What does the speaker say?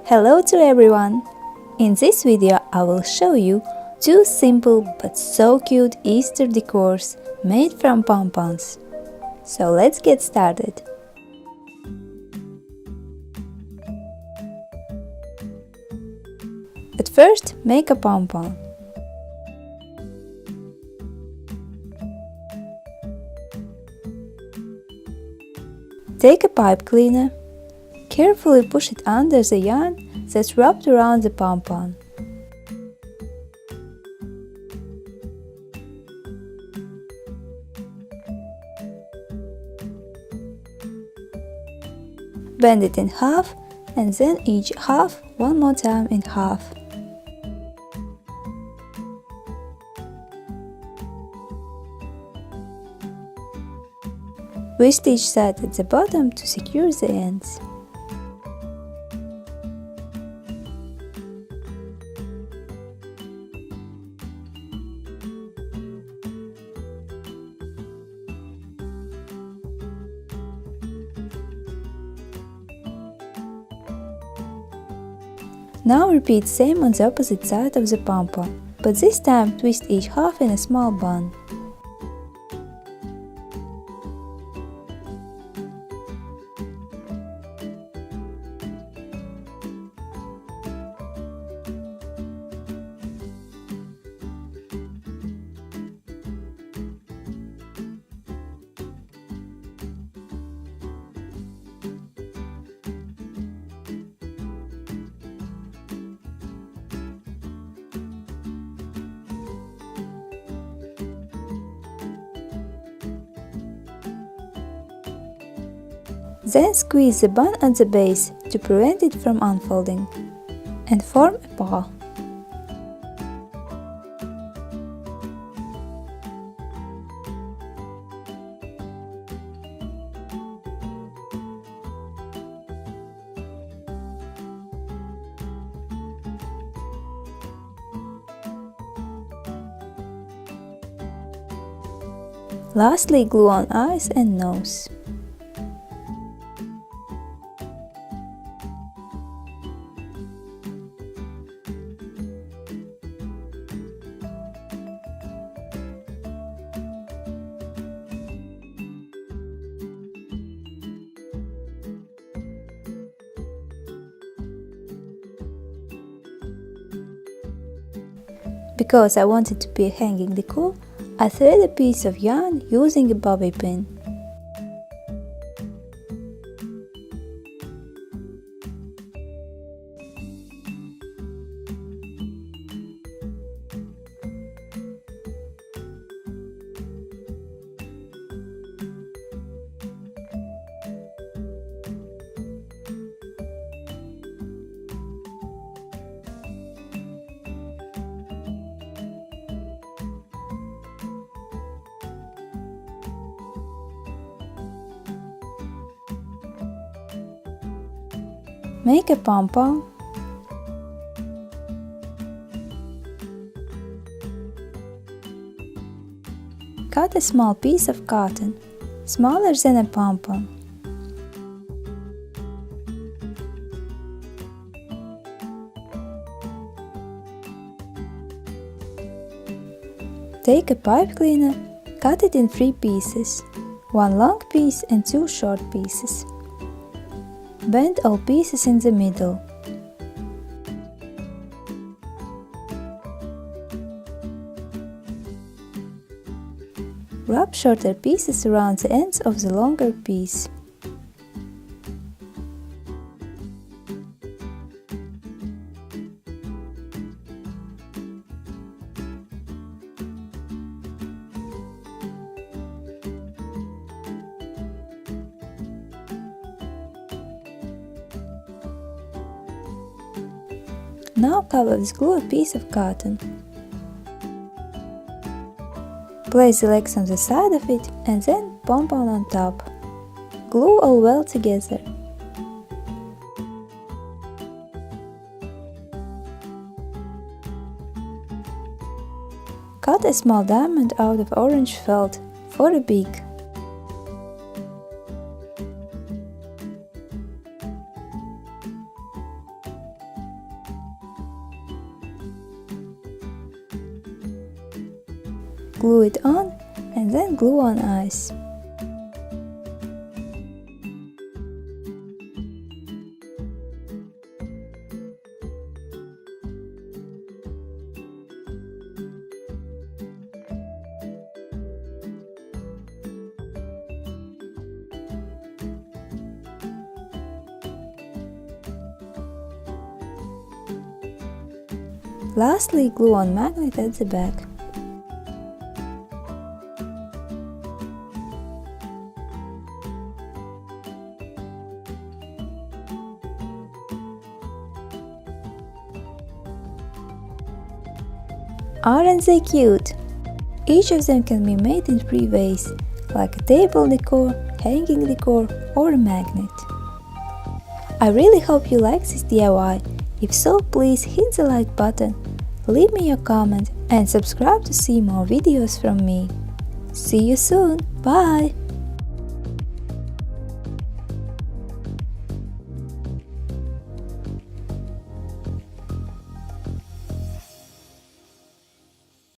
Hello to everyone! In this video I will show you two simple but so cute Easter decors made from pom-poms. So let's get started! At first, make a pom-pom. Take a pipe cleaner. Carefully push it under the yarn that's wrapped around the pom-pom. Bend it in half and then each half one more time in half. Twist each side at the bottom to secure the ends. Now repeat same on the opposite side of the pom-pom, but this time twist each half in a small bun. Then squeeze the bun at the base to prevent it from unfolding, and form a paw. Lastly, glue on eyes and nose. Because I want it to be a hanging decor, I thread a piece of yarn using a bobby pin. Make a pom-pom. Cut a small piece of cotton, smaller than a pom-pom. Take a pipe cleaner, cut it in 3 pieces, 1 long piece and 2 short pieces. Bend all pieces in the middle. Wrap shorter pieces around the ends of the longer piece. Now cover with glue a piece of cotton. Place the legs on the side of it and then pom-pom on top. Glue all well together. Cut a small diamond out of orange felt for a beak. glue it on and then glue on eyes. Lastly, glue on magnet at the back. Aren't they cute? Each of them can be made in 3 ways, like a table decor, hanging decor, or a magnet. I really hope you like this DIY. If so, please hit the like button, leave me your comment and subscribe to see more videos from me. See you soon, bye!